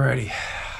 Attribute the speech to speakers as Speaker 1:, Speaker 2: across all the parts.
Speaker 1: Alrighty,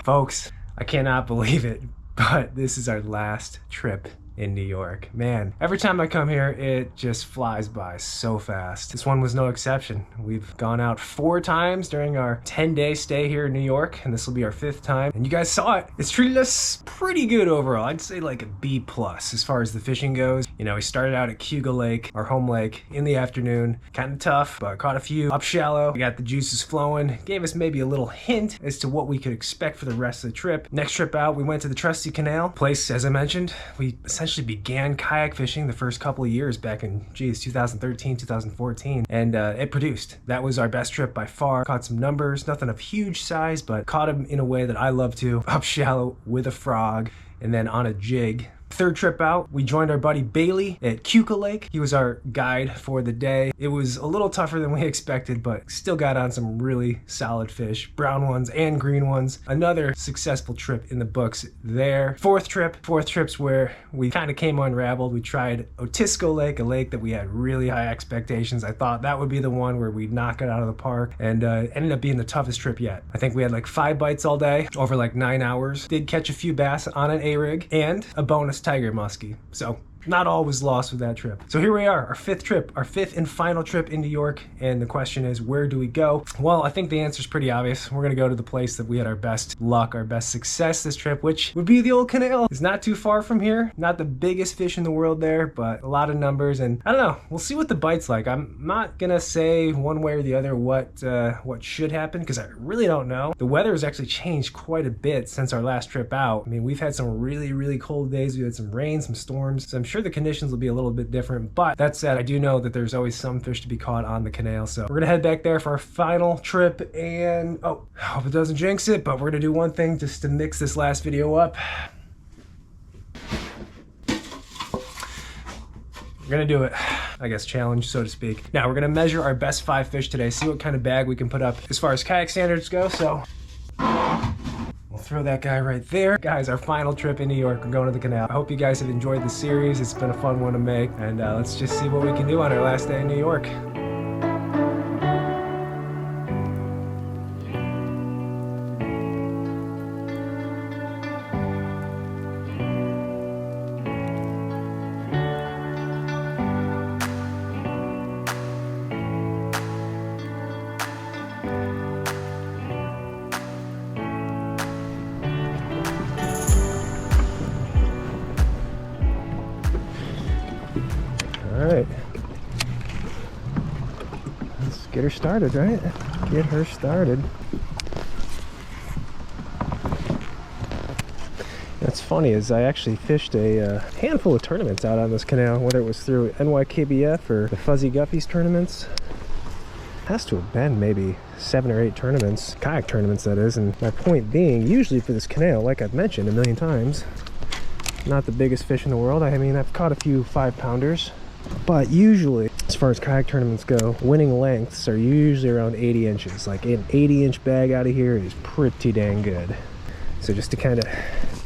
Speaker 1: folks, I cannot believe it, but this is our last trip in New York. Man, every time I come here, it just flies by so fast. This one was no exception. We've gone out 4 times during our 10-day stay here in New York, and this will be our 5th time. And you guys saw it. It's treated us pretty good overall. I'd say like a B+ as far as the fishing goes. You know, we started out at Cuga Lake, our home lake, in the afternoon. Kind of tough, but caught a few up shallow. We got the juices flowing. Gave us maybe a little hint as to what we could expect for the rest of the trip. Next trip out, we went to the Trusty Canal. Place, as I mentioned, we essentially began kayak fishing the first couple of years back in 2013, 2014, and it produced. That was our best trip by far. Caught some numbers, nothing of huge size, but caught them in a way that I love to, up shallow with a frog and then on a jig. Third trip out, we joined our buddy Bailey at Cuga Lake. He was our guide for the day. It was a little tougher than we expected, but still got on some really solid fish, brown ones and green ones. Another successful trip in the books there. Fourth trip's where we kind of came unraveled. We tried Otisco Lake, a lake that we had really high expectations. I thought that would be the one where we'd knock it out of the park, and ended up being the toughest trip yet. I think we had like 5 bites all day over like 9 hours. Did catch a few bass on an A-rig and a bonus tiger muskie. So not all was lost with that trip. So here we are, our 5th trip, our 5th and final trip in New York. And the question is, where do we go? Well, I think the answer is pretty obvious. We're gonna go to the place that we had our best luck, our best success this trip, which would be the old Canal. It's not too far from here. Not the biggest fish in the world there, but a lot of numbers. And I don't know, we'll see what the bite's like. I'm not gonna say one way or the other what should happen, because I really don't know. The weather has actually changed quite a bit since our last trip out. I mean, we've had some really, really cold days. We had some rain, some storms. So I'm sure the conditions will be a little bit different, but that said, I do know that there's always some fish to be caught on the canal. So we're gonna head back there for our final trip, and oh, I hope it doesn't jinx it, but we're gonna do one thing just to mix this last video up. We're gonna do it, I guess, challenge, so to speak. Now we're gonna measure our best 5 fish today, see what kind of bag we can put up as far as kayak standards go. So we'll throw that guy right there. Guys, our final trip in New York, we're going to the canal. I hope you guys have enjoyed the series. It's been a fun one to make, and let's just see what we can do on our last day in New York. All right, let's get her started, right? Get her started. That's funny, is I actually fished a handful of tournaments out on this canal, whether it was through NYKBF or the Fuzzy Guppies tournaments. Has to have been maybe 7 or 8 tournaments, kayak tournaments that is. And my point being, usually for this canal, like I've mentioned a million times, not the biggest fish in the world. I mean, I've caught a few 5-pounders. But usually, as far as kayak tournaments go, winning lengths are usually around 80 inches. Like an 80-inch bag out of here is pretty dang good. So just to kind of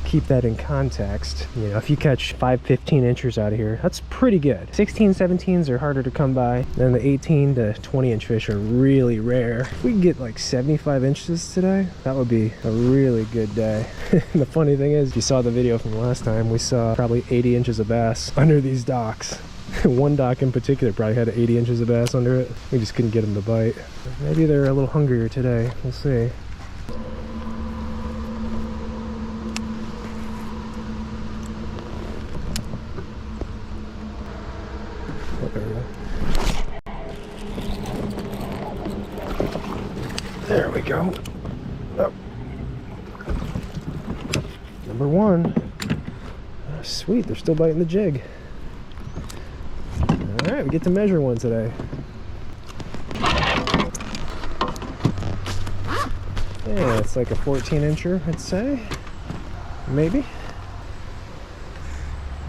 Speaker 1: keep that in context, you know, if you catch 5-15 inchers out of here, that's pretty good. 16-17s are harder to come by. Then the 18 to 20-inch fish are really rare. If we can get like 75 inches today, that would be a really good day. And the funny thing is, you saw the video from last time, we saw probably 80 inches of bass under these docks. One dock in particular probably had 80 inches of bass under it. We just couldn't get them to bite. Maybe they're a little hungrier today. We'll see. Oh, there we go. There we go. Oh. Number 1. Oh, sweet, they're still biting the jig. All right, we get to measure one today. Yeah, it's like a 14-incher, I'd say. Maybe.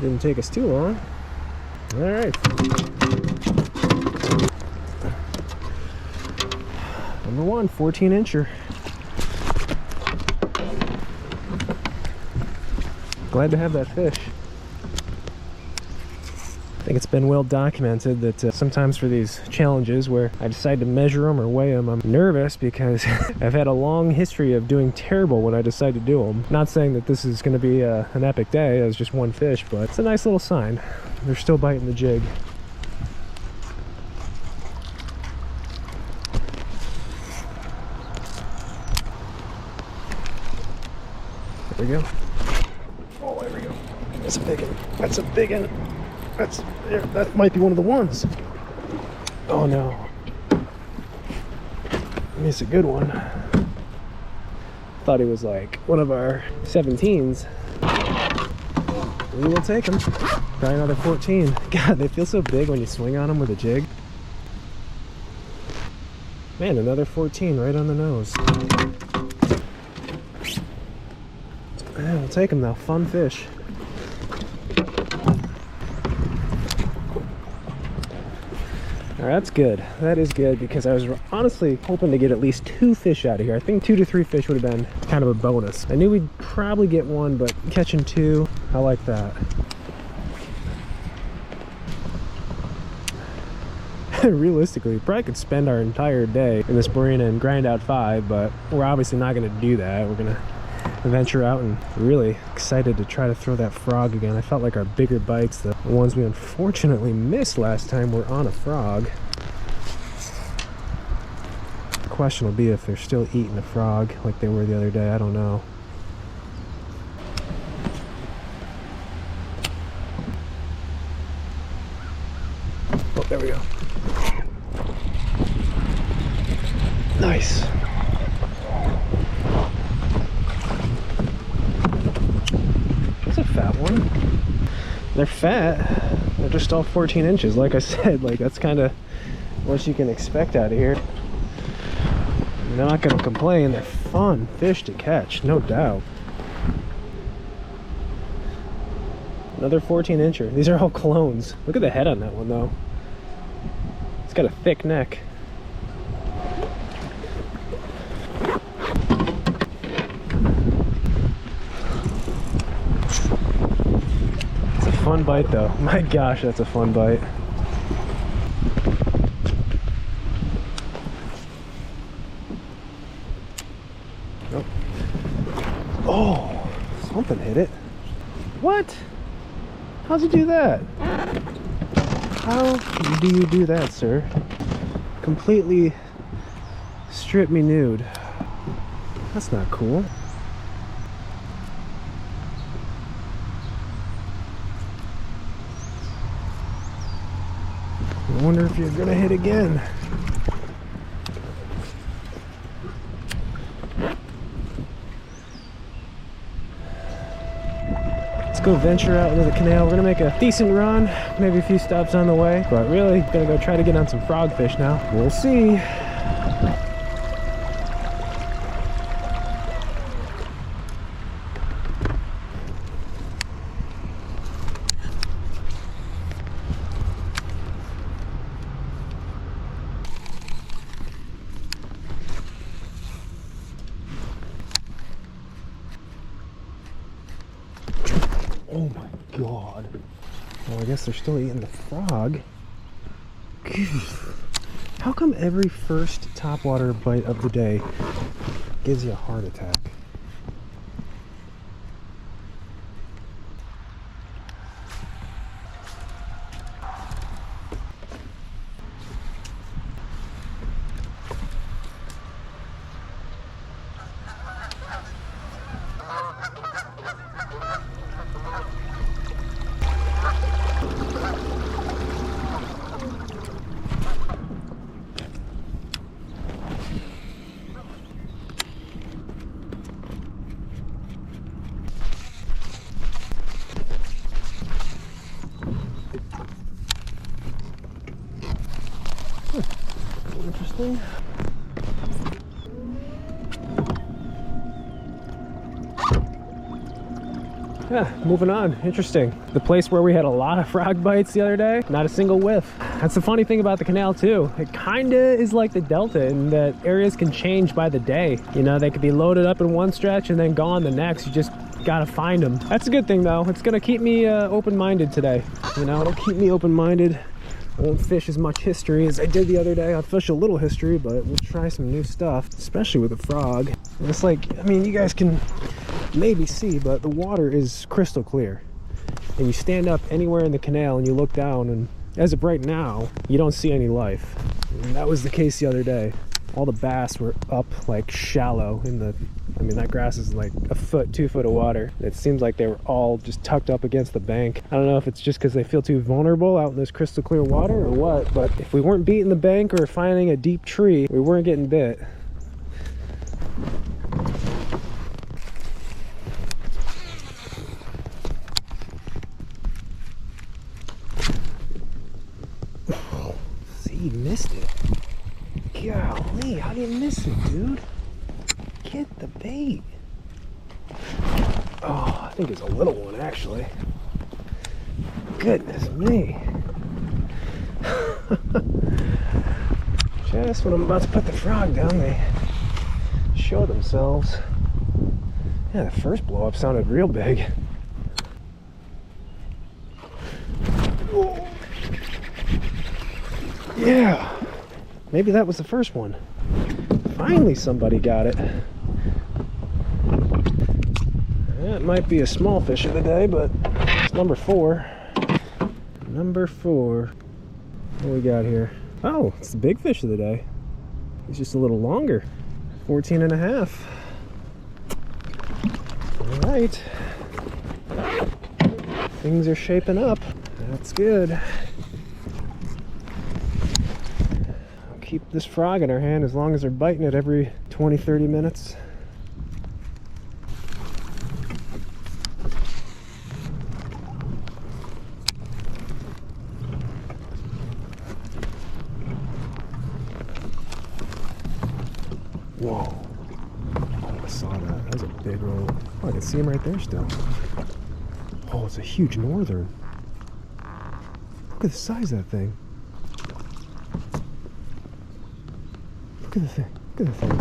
Speaker 1: Didn't take us too long. All right. Number 1, 14-incher. Glad to have that fish. think it's been well documented that sometimes for these challenges where I decide to measure them or weigh them, I'm nervous because I've had a long history of doing terrible when I decide to do them. Not saying that this is going to be an epic day as just one fish, but it's a nice little sign. They're still biting the jig. There we go. Oh, there we go. That's a big one. That's a big one. That might be one of the ones. Oh no. It's a good one. Thought he was like one of our 17s. We will take him. Try another 14. God, they feel so big when you swing on them with a jig. Man, another 14 right on the nose. Yeah, we'll take them now. Fun fish. Alright, that's good. That is good because I was honestly hoping to get at least 2 fish out of here. I think 2 to 3 fish would have been kind of a bonus. I knew we'd probably get 1, but catching 2, I like that. Realistically, we probably could spend our entire day in this marina and grind out 5, but we're obviously not going to do that. We're going to venture out, and really excited to try to throw that frog again. I felt like our bigger bites, the ones we unfortunately missed last time, were on a frog. The question will be if they're still eating a frog like they were the other day. I don't know. Oh, there we go. Nice. That's a fat one. They're fat. They're just all 14 inches. Like I said, like that's kind of what you can expect out of here. I'm not going to complain. They're fun fish to catch, no doubt. Another 14 incher. These are all clones. Look at the head on that one though. It's got a thick neck. It's a fun bite though. My gosh, that's a fun bite. Oh, oh, something hit it. What? How'd you do that? How do you do that, sir? Completely strip me nude. That's not cool. I wonder if you're gonna hit again. Go venture out into the canal. We're gonna make a decent run, maybe a few stops on the way, but really gonna go try to get on some frogfish now. We'll see. Oh my god. Well, I guess they're still eating the frog. How come every first topwater bite of the day gives you a heart attack? Interesting. Yeah, moving on. Interesting. The place where we had a lot of frog bites the other day, not a single whiff. That's the funny thing about the canal too. It kinda is like the Delta in that areas can change by the day. You know, they could be loaded up in one stretch and then gone the next. You just gotta find them. That's a good thing though. It's gonna keep me open-minded today. You know, it'll keep me open-minded. I won't fish as much history as I did the other day. I'll fish a little history, but we'll try some new stuff, especially with a frog. And it's like, I mean, you guys can maybe see, but the water is crystal clear. And you stand up anywhere in the canal and you look down, and as of right now, you don't see any life. And that was the case the other day. All the bass were up like shallow in the, I mean, that grass is like a foot, 2 foot of water. It seems like they were all just tucked up against the bank. I don't know if it's just because they feel too vulnerable out in this crystal clear water or what, but if we weren't beating the bank or finding a deep tree, we weren't getting bit. See, you missed it. Golly, how do you miss it, dude? Get the bait. Oh, I think it's a little one, actually. Goodness me. Just when I'm about to put the frog down, they show themselves. Yeah, the first blow up sounded real big. Oh. Yeah. Maybe that was the first one. Finally somebody got it. That might be a small fish of the day, but it's number 4. Number 4. What do we got here? Oh, it's the big fish of the day. He's just a little longer. 14 and a half. All right. Things are shaping up. That's good. Keep this frog in our hand as long as they're biting it every 20-30 minutes. Whoa. Oh, I saw that. That was a big roll. Oh, I can see him right there still. Oh, it's a huge northern. Look at the size of that thing. Look at the thing. Look at the thing.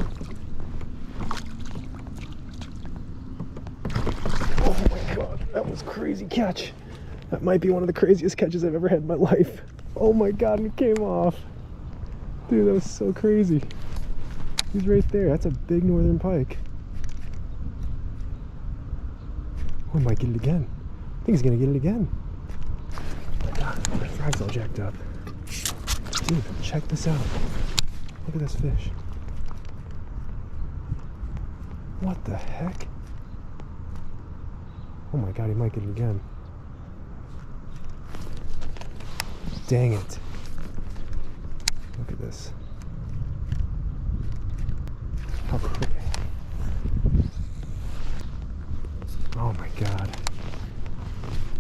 Speaker 1: Oh my god, that was a crazy catch. That might be one of the craziest catches I've ever had in my life. Oh my god, and it came off. Dude, that was so crazy. He's right there. That's a big northern pike. Oh, I might get it again. I think he's gonna get it again. Oh my god, my frog's all jacked up. Dude, check this out. Look at this fish. What the heck? Oh my god, he might get it again. Dang it. Look at this. How quick. Oh my god.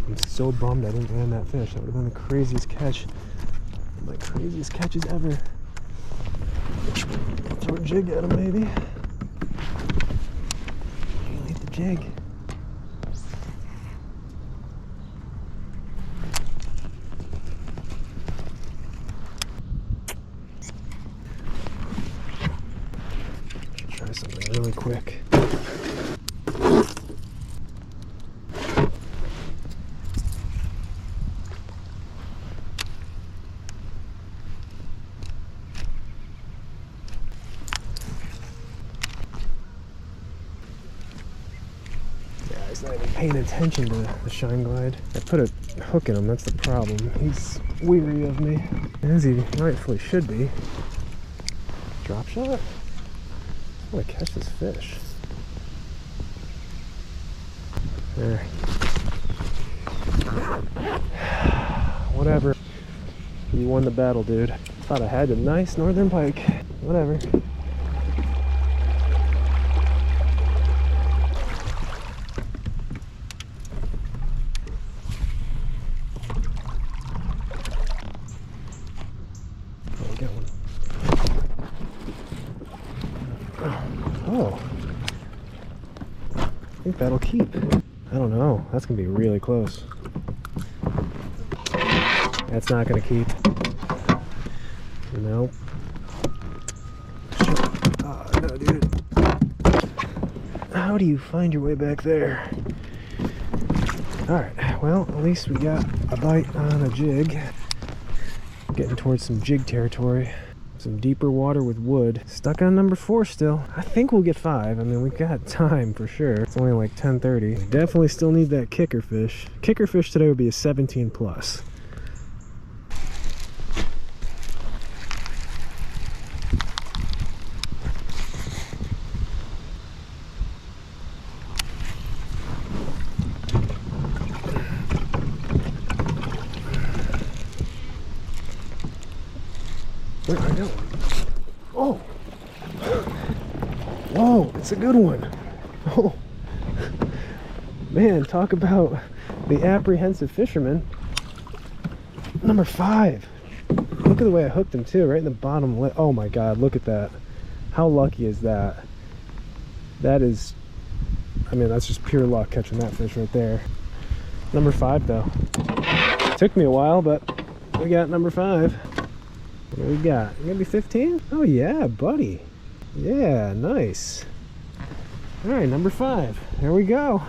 Speaker 1: I'm so bummed I didn't land that fish. That would have been the craziest catch. My craziest catches ever. Throw a jig at him, maybe. Can't leave the jig. Try something really quick. He's not even paying attention to the shine glide. I put a hook in him, that's the problem. He's weary of me, as he rightfully should be. Drop shot? I want to catch this fish. There. Whatever. You won the battle, dude. Thought I had a nice northern pike. Whatever. Oh, I think that'll keep. I don't know. That's gonna be really close. That's not gonna keep. Nope. Oh, no, dude. How do you find your way back there? All right, well, at least we got a bite on a jig. Getting towards some jig territory. Some deeper water with wood. Stuck on number 4 still. I think we'll get 5. I mean, we've got time for sure. It's only like 10:30. We definitely still need that kicker fish. Kicker fish today would be a 17 plus. Where am I going? Oh! Whoa, it's a good one. Oh, man, talk about the apprehensive fisherman. Number 5. Look at the way I hooked him too, right in the bottom lip. Oh my God, look at that. How lucky is that? That is, I mean, that's just pure luck catching that fish right there. Number 5 though. Took me a while, but we got number 5. What do we got? Maybe 15? Oh yeah, buddy. Yeah, nice. All right, number 5. There we go.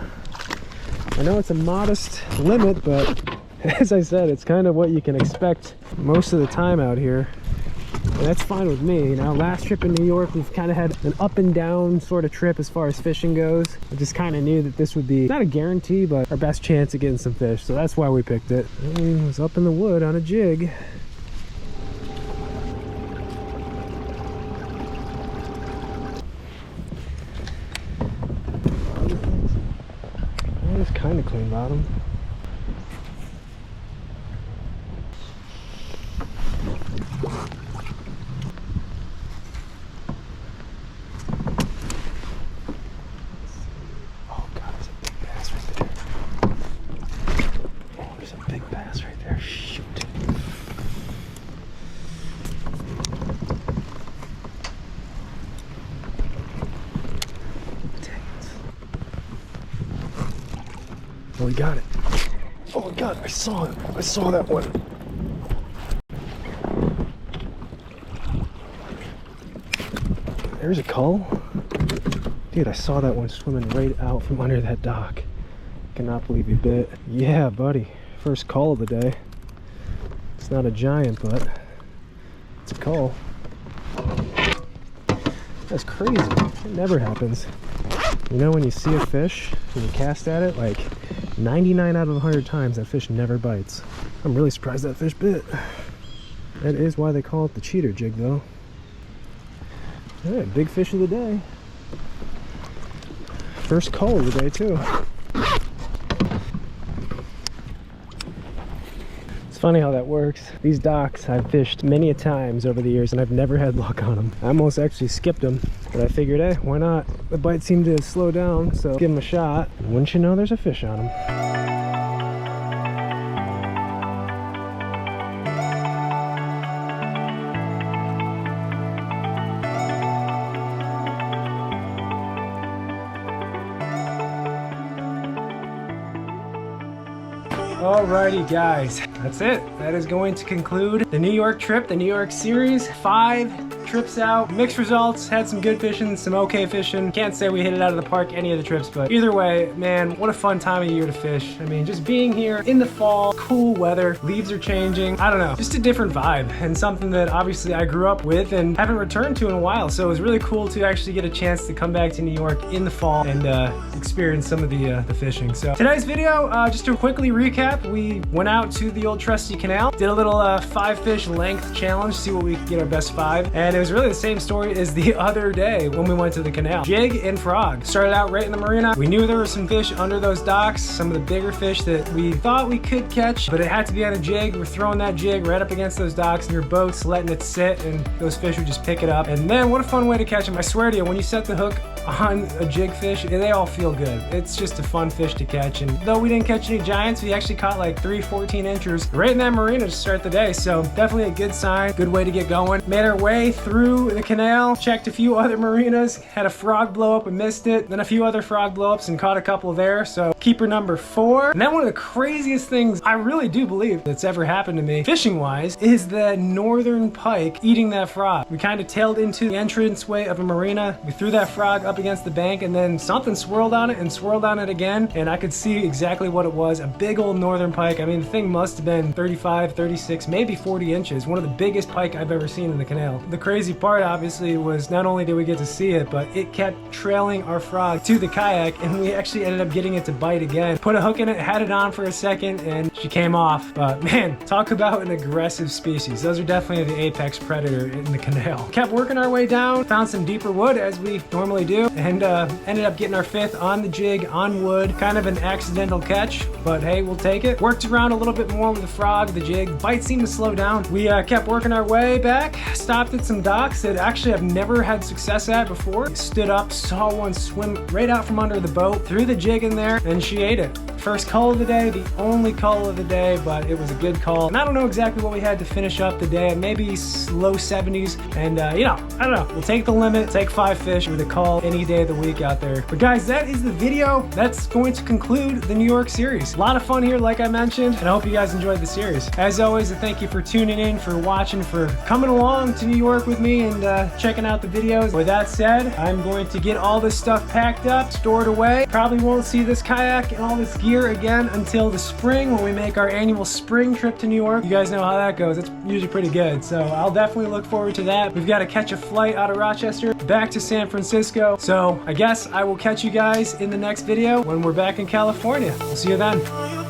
Speaker 1: I know it's a modest limit, but as I said, it's kind of what you can expect most of the time out here. And that's fine with me. You know, last trip in New York, we've kind of had an up and down sort of trip as far as fishing goes. I just kind of knew that this would be not a guarantee, but our best chance of getting some fish. So that's why we picked it. And it was up in the wood on a jig. It's kind of clean bottom. Oh God, there's a big bass right there. Oh, there's a big bass right there. Shoot. Oh, we got it. Oh God, I saw it. I saw that one. There's a cull. Dude, I saw that one swimming right out from under that dock. Cannot believe you bit. Yeah, buddy. First cull of the day. It's not a giant, but it's a cull. That's crazy. It never happens. You know, when you see a fish and you cast at it, like 99 out of 100 times that fish never bites. I'm really surprised that fish bit. That is why they call it the cheater jig though. Alright, big fish of the day. First cull of the day too. It's funny how that works. These docks I've fished many a times over the years and I've never had luck on them. I almost actually skipped them, but I figured, hey, why not? The bite seemed to slow down, so give them a shot. Wouldn't you know, there's a fish on them. Alrighty guys, that's it. That is going to conclude the New York trip, the New York series. 5 trips out, mixed results, had some good fishing, some okay fishing. Can't say we hit it out of the park any of the trips, but either way, man, what a fun time of year to fish. I mean, just being here in the fall, cool weather, leaves are changing. I don't know, just a different vibe and something that obviously I grew up with and haven't returned to in a while. So it was really cool to actually get a chance to come back to New York in the fall and experience some of the fishing. So today's video, just to quickly recap, we went out to the old trusty canal, did a little 5-fish length challenge, see what we could get our best 5, and it was really the same story as the other day when we went to the canal. Jig and frog. Started out right in the marina. We knew there were some fish under those docks, some of the bigger fish that we thought we could catch, but it had to be on a jig. We're throwing that jig right up against those docks in your boats, letting it sit, and those fish would just pick it up. And man, what a fun way to catch them. I swear to you, when you set the hook on a jig fish, they all feel good. It's just a fun fish to catch, and though we didn't catch any giants, we actually caught like 3 14 inchers right in that marina to start the day. So definitely a good sign, good way to get going. Made our way through the canal, checked a few other marinas, had a frog blow up and missed it, then a few other frog blow ups and caught a couple there. So keeper number 4. And then one of the craziest things I really do believe that's ever happened to me, fishing wise, is the northern pike eating that frog. We kind of tailed into the entranceway of a marina. We threw that frog up against the bank, and then something swirled on it and swirled on it again. And I could see exactly what it was, a big old northern pike. I mean, the thing must have been 35, 36, maybe 40 inches. One of the biggest pike I've ever seen in the canal. The crazy part, obviously, was not only did we get to see it, but it kept trailing our frog to the kayak, and we actually ended up getting it to bite again. Put a hook in it, had it on for a second, and she came off. But man, talk about an aggressive species. Those are definitely the apex predator in the canal. Kept working our way down, found some deeper wood as we normally do, and ended up getting our 5th on the jig, on wood. Kind of an accidental catch, but hey, we'll take it. Worked around a little bit more with the frog, the jig. Bite seemed to slow down. We kept working our way back, stopped at some docks that actually I've never had success at before. Stood up, saw one swim right out from under the boat, threw the jig in there, and she ate it. First call of the day, the only call of the day, but it was a good call. And I don't know exactly what we had to finish up the day, maybe low 70s. And you know, I don't know, we'll take the limit, take 5 fish with a call any day of the week out there. But guys, that is the video. That's going to conclude the New York series. A lot of fun here, like I mentioned, and I hope you guys enjoyed the series. As always, I thank you for tuning in, for watching, for coming along to New York with me and checking out the videos. With that said, I'm going to get all this stuff packed up, stored away. Probably won't see this kayak and all this gear again until the spring when we make our annual spring trip to New York. You guys know how that goes. It's usually pretty good. So I'll definitely look forward to that. We've got to catch a flight out of Rochester back to San Francisco. So I guess I will catch you guys in the next video when we're back in California. We'll see you then.